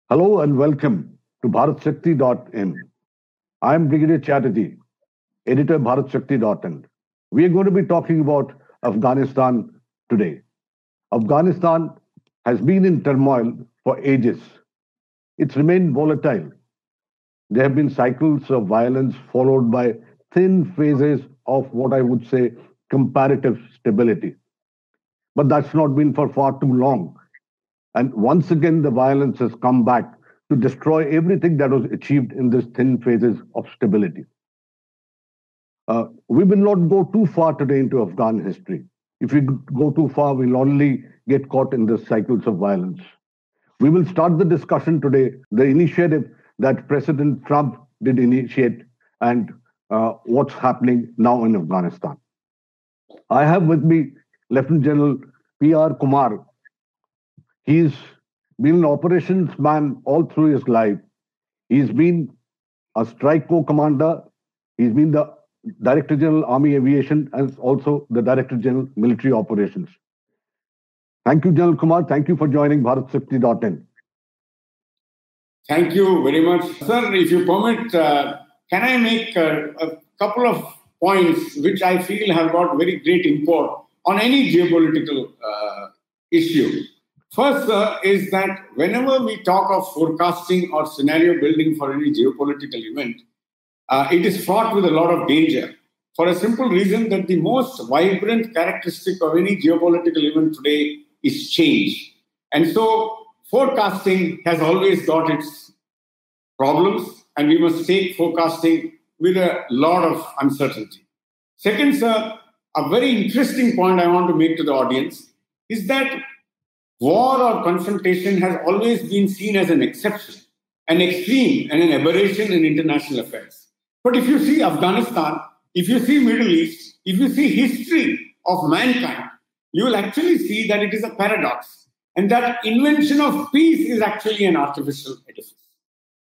Hello and welcome to BharatShakti.in. I am Brig Chatterji, editor BharatShakti.in. We are going to be talking about Afghanistan today. Afghanistan has been in turmoil for ages. It's remained volatile. There have been cycles of violence followed by thin phases of what I would say comparative stability. But that's not been for far too long. And once again, the violence has come back to destroy everything that was achieved in these thin phases of stability. We will not go too far today into Afghan history. If we go too far, we'll only get caught in the cycles of violence. We will start the discussion today, the initiative that President Trump did initiate and what's happening now in Afghanistan. I have with me Lt Gen PR Kumar. He's been an operations man all through his life. He's been a strike corps commander. He's been the Director General Army Aviation and also the Director General Military Operations. Thank you, General Kumar. Thank you for joining BharatShakti.in. Thank you very much. Sir, if you permit, can I make a couple of points which I feel have got very great import on any geopolitical issue? First, is that whenever we talk of forecasting or scenario building for any geopolitical event, it is fraught with a lot of danger for a simple reason that the most vibrant characteristic of any geopolitical event today is change. And so forecasting has always got its problems, and we must take forecasting with a lot of uncertainty. Second, sir, a very interesting point I want to make to the audience is that war or confrontation has always been seen as an exception, an extreme, and an aberration in international affairs. But if you see Afghanistan, if you see Middle East, if you see history of mankind, you will actually see that it is a paradox, and that invention of peace is actually an artificial edifice.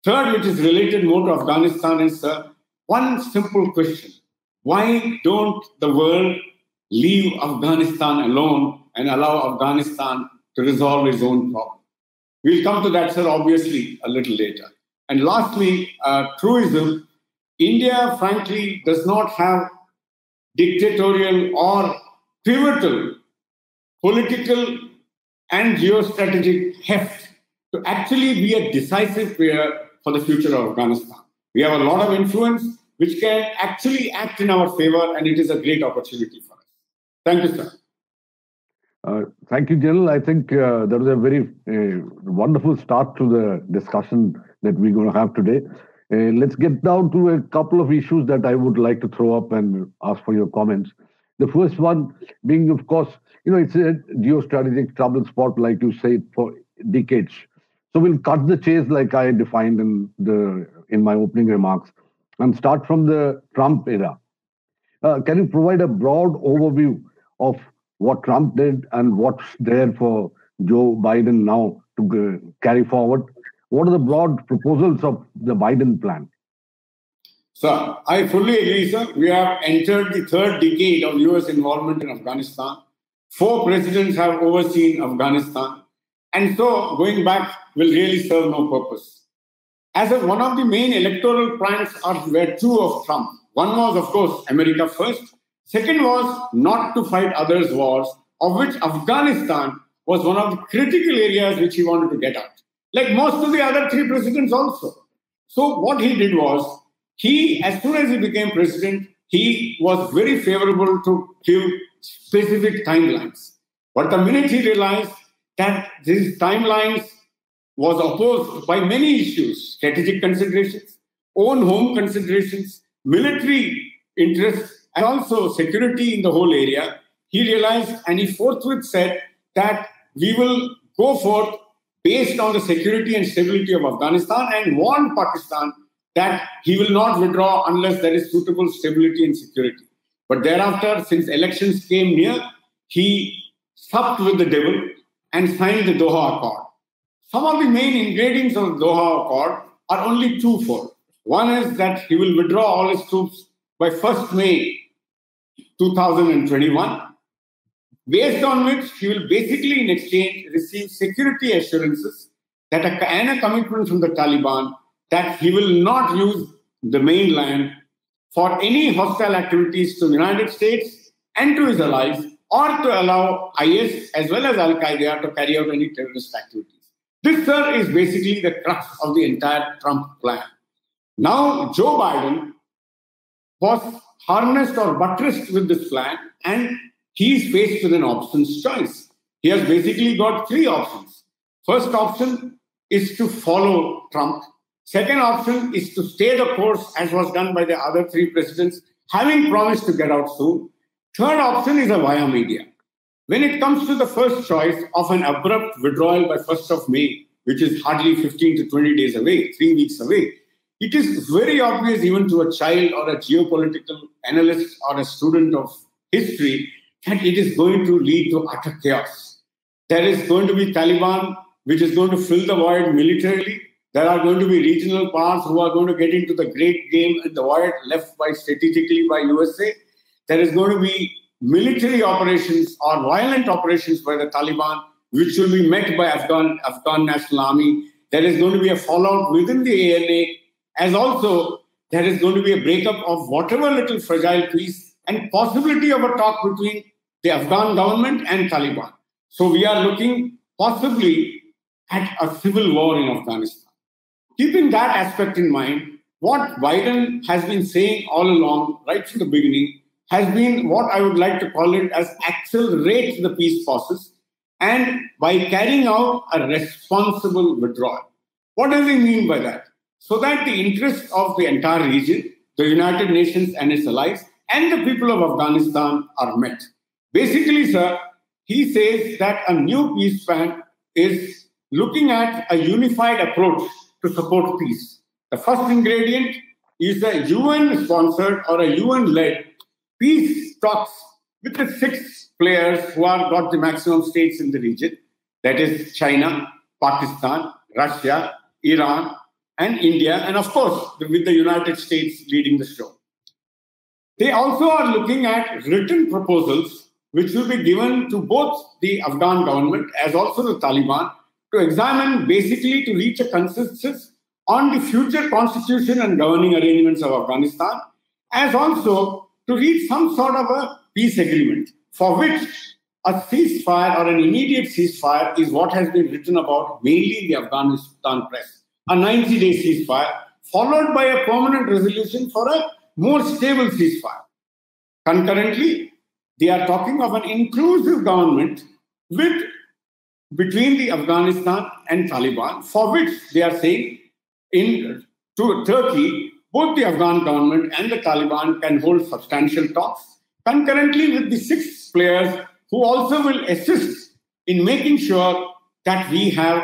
Third, which is related more to Afghanistan, is one simple question. Why don't the world leave Afghanistan alone and allow Afghanistan to resolve its own problem? We'll come to that, sir, obviously, a little later. And lastly, truism. India, frankly, does not have dictatorial or pivotal political and geostrategic heft to actually be a decisive player for the future of Afghanistan. We have a lot of influence which can actually act in our favor, and it is a great opportunity for us. Thank you, sir. Thank you, General. I think that was a very wonderful start to the discussion that we're going to have today. Let's get down to a couple of issues that I would like to throw up and ask for your comments. The first one being, of course, it's a geostrategic trouble spot, like you said, for decades. So we'll cut the chase like I defined in my opening remarks and start from the Trump era. Can you provide a broad overview of what Trump did and what's there for Joe Biden now to carry forward? What are the broad proposals of the Biden plan? Sir, I fully agree, sir. We have entered the third decade of US involvement in Afghanistan. 4 presidents have overseen Afghanistan. And so going back will really serve no purpose. As one of the main electoral plans were 2 of Trump. One was, of course, America first. Second was not to fight others' wars, of which Afghanistan was one of the critical areas which he wanted to get at, like most of the other 3 presidents also. So what he did was, as soon as he became president, he was very favorable to give specific timelines. But the minute he realized that these timelines was opposed by many issues, strategic considerations, own home considerations, military interests, and also security in the whole area, he realized and he forthwith said that we will go forth based on the security and stability of Afghanistan and warned Pakistan that he will not withdraw unless there is suitable stability and security. But thereafter, since elections came near, he supped with the devil and signed the Doha Accord. Some of the main ingredients of the Doha Accord are only twofold. One is that he will withdraw all his troops by 1st May 2021, based on which he will basically in exchange receive security assurances and a commitment from the Taliban that he will not use the mainland for any hostile activities to the United States and to his allies, or to allow IS as well as Al-Qaeda to carry out any terrorist activities. This, sir, is basically the crux of the entire Trump plan. Now, Joe Biden was harnessed or buttressed with this plan, and he is faced with an options choice. He has basically got three options. First option is to follow Trump. Second option is to stay the course, as was done by the other three presidents, having promised to get out soon. Third option is a via media. When it comes to the first choice of an abrupt withdrawal by 1st of May, which is hardly 15 to 20 days away, 3 weeks away, it is very obvious even to a child or a geopolitical analyst or a student of history that it is going to lead to utter chaos. There is going to be Taliban, which is going to fill the void militarily. There are going to be regional powers who are going to get into the great game in the void left by strategically by USA. There is going to be military operations or violent operations by the Taliban, which will be met by Afghan National Army. There is going to be a fallout within the ANA, as also there is going to be a breakup of whatever little fragile peace and possibility of a talk between the Afghan government and Taliban. So we are looking possibly at a civil war in Afghanistan. Keeping that aspect in mind, what Biden has been saying all along, right from the beginning, has been what I would like to call it as accelerate the peace process, and by carrying out a responsible withdrawal. What does he mean by that? So that the interests of the entire region, the United Nations and its allies, and the people of Afghanistan are met. Basically, sir, he says that a new peace plan is looking at a unified approach to support peace. The first ingredient is a UN-sponsored or a UN-led peace talks with the 6 players who are got the maximum states in the region, that is China, Pakistan, Russia, Iran, and India, and of course, with the United States leading the show. They also are looking at written proposals which will be given to both the Afghan government as also the Taliban to examine, basically to reach a consensus on the future constitution and governing arrangements of Afghanistan, as also to reach some sort of a peace agreement for which a ceasefire or an immediate ceasefire is what has been written about mainly in the Afghanistan press. A 90-day ceasefire followed by a permanent resolution for a more stable ceasefire. Concurrently, they are talking of an inclusive government between the Afghanistan and Taliban, for which they are saying to Turkey, both the Afghan government and the Taliban can hold substantial talks, concurrently with the 6 players who also will assist in making sure that we have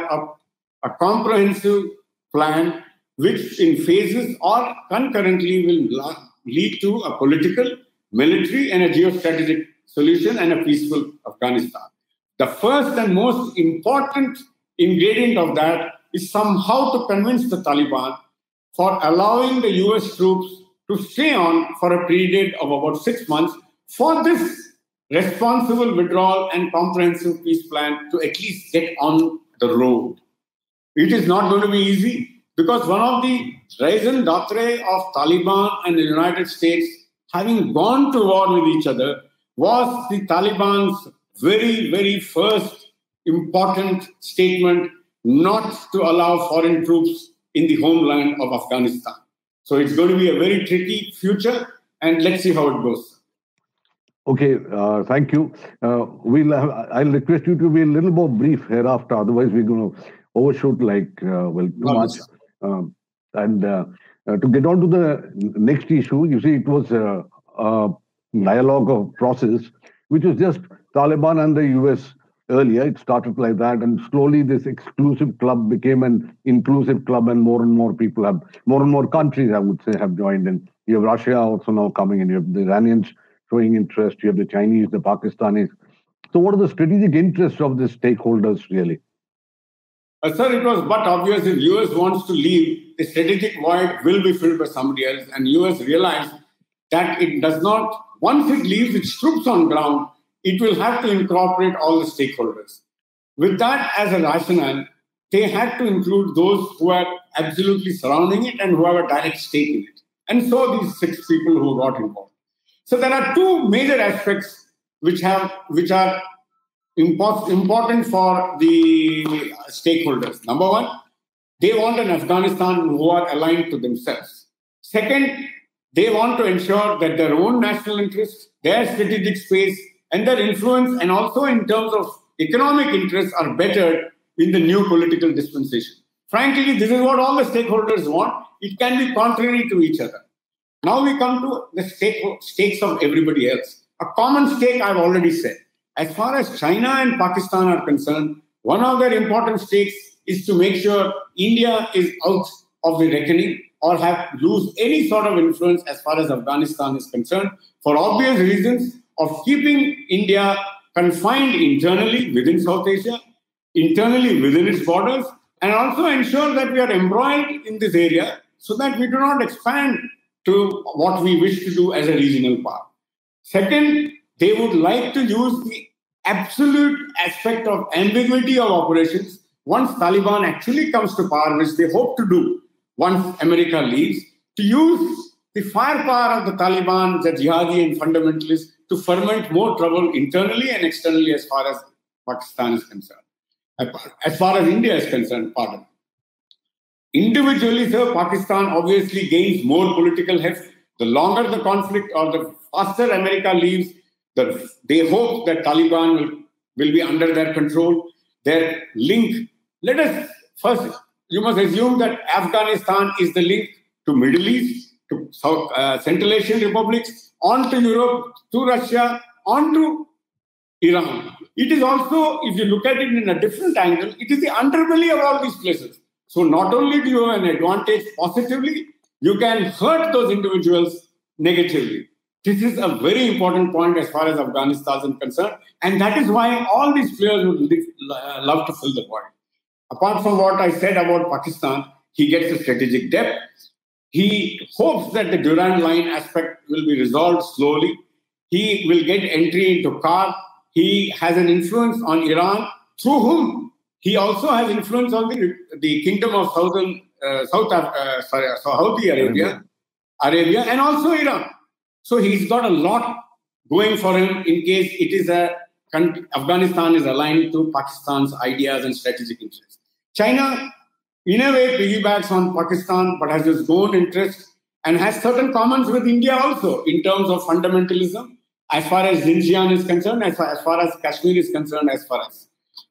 a comprehensive plan which in phases or concurrently will lead to a political, military and a geostrategic solution and a peaceful Afghanistan. The first and most important ingredient of that is somehow to convince the Taliban for allowing the US troops to stay on for a period of about 6 months for this responsible withdrawal and comprehensive peace plan to at least get on the road. It is not going to be easy because one of the raison d'etre of Taliban and the United States having gone to war with each other was the Taliban's very, very first important statement not to allow foreign troops in the homeland of Afghanistan. So it's going to be a very tricky future, and let's see how it goes. Okay, thank you. I'll request you to be a little more brief hereafter, otherwise we're going to overshoot too much. To get on to the next issue, you see, it was a dialogue of process, which was just Taliban and the US earlier. It started like that, and slowly this exclusive club became an inclusive club, and more people have, more and more countries, I would say, have joined in. You have Russia also now coming in. You have the Iranians showing interest. You have the Chinese, the Pakistanis. So what are the strategic interests of the stakeholders really? Sir, it was but obvious if US wants to leave, the strategic void will be filled by somebody else, and US realized that it does not, once it leaves its troops on ground, it will have to incorporate all the stakeholders. With that as a rationale, they had to include those who are absolutely surrounding it and who have a direct stake in it. And so these 6 people who got involved. So there are 2 major aspects which are important for the stakeholders. Number 1, they want an Afghanistan who are aligned to themselves. Second, they want to ensure that their own national interests, their strategic space, and their influence, and also in terms of economic interests, are bettered in the new political dispensation. Frankly, this is what all the stakeholders want. It can be contrary to each other. Now we come to the stakes of everybody else. A common stake, I've already said. As far as China and Pakistan are concerned, one of their important stakes is to make sure India is out of the reckoning or lose any sort of influence as far as Afghanistan is concerned, for obvious reasons of keeping India confined internally within South Asia, internally within its borders, and also ensure that we are embroiled in this area so that we do not expand to what we wish to do as a regional power. Second, they would like to use the absolute aspect of ambiguity of operations once Taliban actually comes to power, which they hope to do once America leaves, to use the firepower of the Taliban, the jihadi and fundamentalists, to ferment more trouble internally and externally as far as Pakistan is concerned. As far as India is concerned, pardon. Individually, sir, Pakistan obviously gains more political heft. The longer the conflict or the faster America leaves, they hope that Taliban will be under their control. Their link, let us first, you must assume that Afghanistan is the link to Middle East, to Central Asian republics, on to Europe, to Russia, on to Iran. It is also, if you look at it in a different angle, it is the underbelly of all these places. So not only do you have an advantage positively, you can hurt those individuals negatively. This is a very important point as far as Afghanistan is concerned, and that is why all these players would love to fill the void. Apart from what I said about Pakistan, he gets a strategic depth. He hopes that the Durand Line aspect will be resolved slowly. He will get entry into Kar. He has an influence on Iran, through whom he also has influence on the Kingdom of Saudi Arabia, and also Iran. So he's got a lot going for him in case Afghanistan is aligned to Pakistan's ideas and strategic interests. China, in a way, piggybacks on Pakistan, but has its own interest and has certain commons with India also in terms of fundamentalism, as far as Xinjiang is concerned, as far as Kashmir is concerned,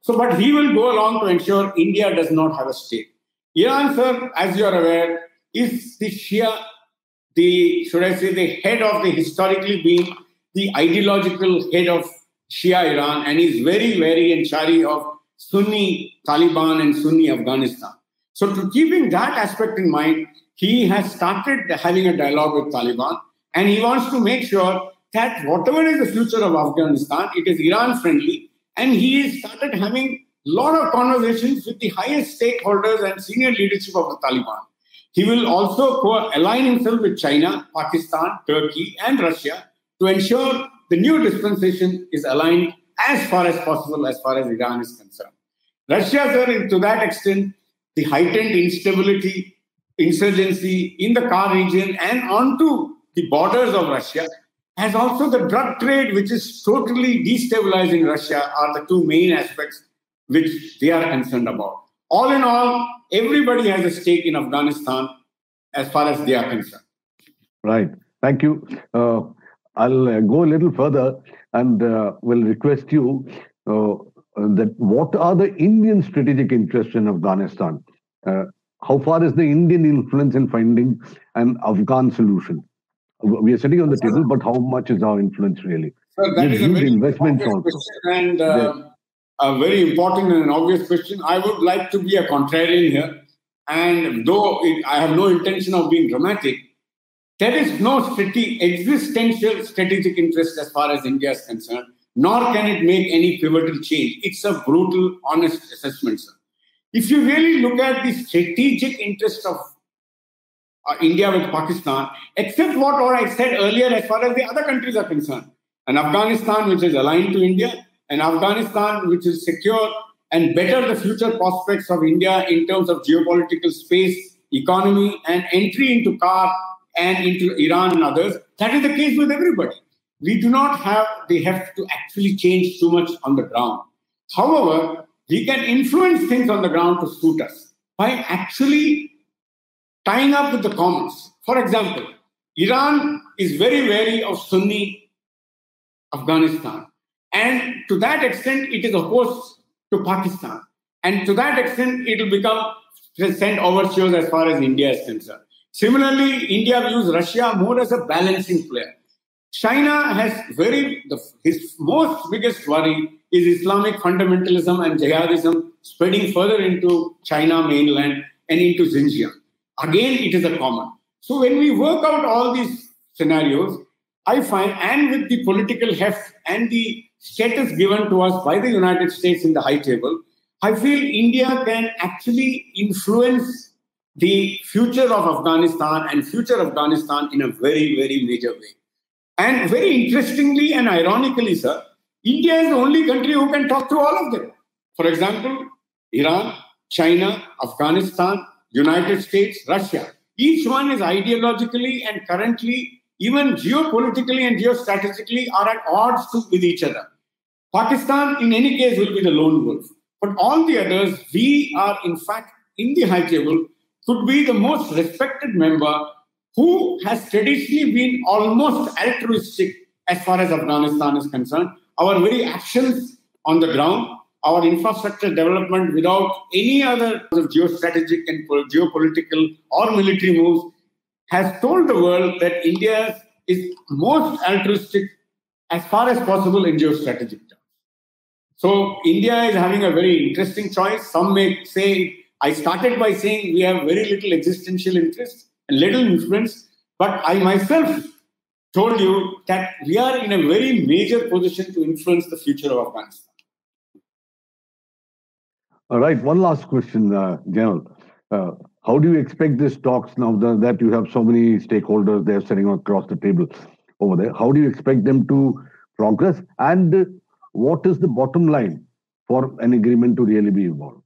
but he will go along to ensure India does not have a stake. Iran, sir, as you are aware, is the Shia, the head of the historically being the ideological head of Shia Iran, and is very, very enchari of Sunni Taliban and Sunni Afghanistan. So to keeping that aspect in mind, he has started having a dialogue with Taliban, and he wants to make sure that whatever is the future of Afghanistan, it is Iran friendly, and he has started having a lot of conversations with the highest stakeholders and senior leadership of the Taliban. He will also align himself with China, Pakistan, Turkey, and Russia to ensure the new dispensation is aligned as far as possible as far as Iran is concerned. Russia, sir, to that extent, the heightened instability, insurgency in the Kar region and onto the borders of Russia, as also the drug trade, which is totally destabilizing Russia, are the 2 main aspects which they are concerned about. All in all, everybody has a stake in Afghanistan as far as they are concerned. Right. Thank you. I'll go a little further and will request you that what are the Indian strategic interests in Afghanistan? How far is the Indian influence in finding an Afghan solution? We are sitting on the table, but how much is our influence really? Sir, that is a very investments also. And a very important and obvious question. I would like to be a contrarian here. And though I have no intention of being dramatic, there is no existential strategic interest as far as India is concerned, nor can it make any pivotal change. It's a brutal, honest assessment, sir. If you really look at the strategic interest of India with Pakistan, except what I said earlier as far as the other countries are concerned, an Afghanistan which is aligned to India, an Afghanistan which is secure, and better the future prospects of India in terms of geopolitical space, economy, and entry into CAR and into Iran and others. That is the case with everybody. We do not have the heft to actually change too much on the ground. However, we can influence things on the ground to suit us by actually tying up with the commons. For example, Iran is very wary of Sunni Afghanistan. And to that extent, it is opposed to Pakistan. And to that extent, it will become send overtures as far as India is concerned. Similarly, India views Russia more as a balancing player. China has his most biggest worry is Islamic fundamentalism and jihadism spreading further into China mainland and into Xinjiang. Again, it is a common. So when we work out all these scenarios, I find, and with the political heft and the status given to us by the United States in the high table, I feel India can actually influence the future of Afghanistan and future Afghanistan in a very, very major way. And very interestingly and ironically, sir, India is the only country who can talk to all of them. For example, Iran, China, Afghanistan, United States, Russia. Each one is ideologically and currently, even geopolitically and geostrategically, are at odds with each other. Pakistan, in any case, will be the lone wolf. But all the others, we are, in fact, in the high table, could be the most respected member who has traditionally been almost altruistic as far as Afghanistan is concerned. Our very actions on the ground, our infrastructure development without any other geostrategic and geopolitical or military moves has told the world that India is most altruistic as far as possible in geostrategic terms. So India is having a very interesting choice. Some may say, I started by saying we have very little existential interest and little influence, but I myself told you that we are in a very major position to influence the future of Afghanistan. All right, one last question, General. How do you expect these talks now that you have so many stakeholders there sitting across the table over there? How do you expect them to progress? And what is the bottom line for an agreement to really be involved?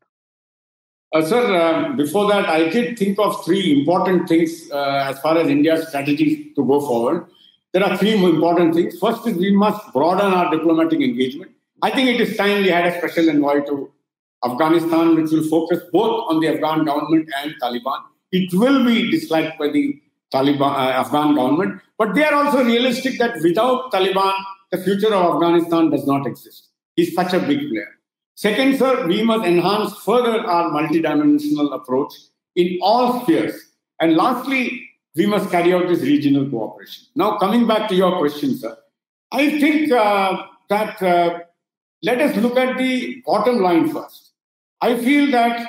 Sir, before that, I did think of three important things as far as India's strategy to go forward. There are three important things. First is we must broaden our diplomatic engagement. I think it is time we had a special envoy to Afghanistan, which will focus both on the Afghan government and Taliban. It will be disliked by the Afghan government, but they are also realistic that without Taliban, the future of Afghanistan does not exist. He's such a big player. Second, sir, we must enhance further our multidimensional approach in all spheres. And lastly, we must carry out this regional cooperation. Now, coming back to your question, sir, I think that let us look at the bottom line first. I feel that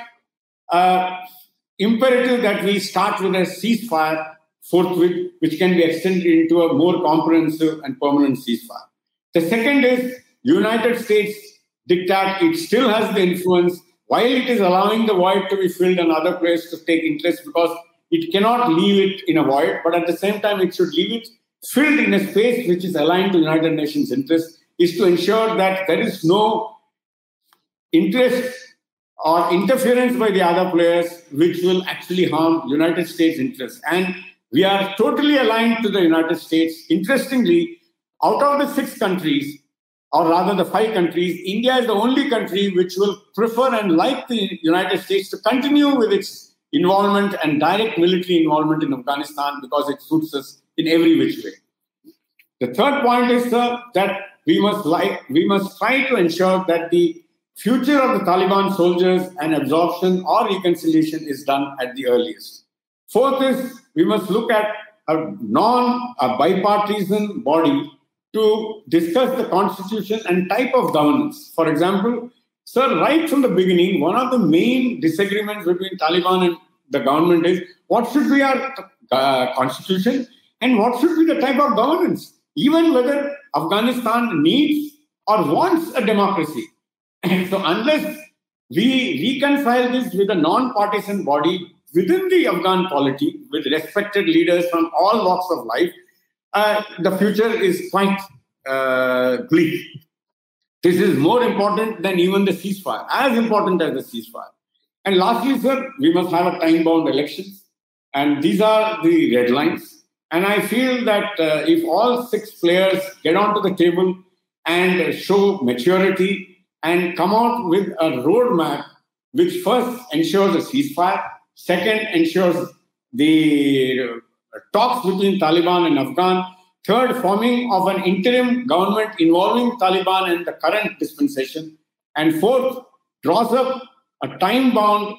imperative that we start with a ceasefire forthwith, which can be extended into a more comprehensive and permanent ceasefire. The second is United States diktat. It still has the influence, while it is allowing the void to be filled and other players to take interest, because it cannot leave it in a void, but at the same time it should leave it filled in a space which is aligned to United Nations interests, is to ensure that there is no interest or interference by the other players which will actually harm United States interests. And we are totally aligned to the United States. Interestingly, out of the 6 countries, or rather the 5 countries, India is the only country which will prefer and like the United States to continue with its involvement and direct military involvement in Afghanistan because it suits us in every which way. The third point is that we must try to ensure that the future of the Taliban soldiers and absorption or reconciliation is done at the earliest. Fourth is we must look at a bipartisan body to discuss the constitution and type of governance. For example, sir, right from the beginning, one of the main disagreements between Taliban and the government is what should be our constitution and what should be the type of governance, even whether Afghanistan needs or wants a democracy. So unless we reconcile this with a non-partisan body within the Afghan polity, with respected leaders from all walks of life, the future is quite bleak. This is more important than even the ceasefire, as important as the ceasefire. And lastly, sir, we must have a time-bound elections. And these are the red lines. And I feel that if all 6 players get onto the table and show maturity and come out with a roadmap which first ensures a ceasefire, second ensures the talks between Taliban and Afghan, third, forming of an interim government involving Taliban and the current dispensation, and fourth, draws up a time-bound,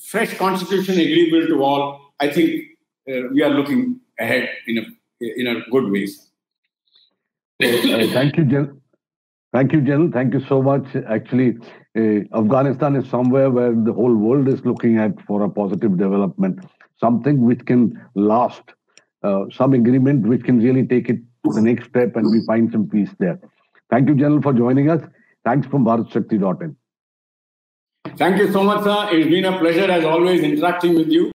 fresh constitution agreeable to all. I think we are looking ahead in a good way. Thank you, General. Thank you, General. Thank you so much. Actually, Afghanistan is somewhere where the whole world is looking at for a positive development, something which can last, some agreement which can really take it to the next step and we find some peace there. Thank you, General, for joining us. Thanks from BharatShakti.in. Thank you so much, sir. It's been a pleasure, as always, interacting with you.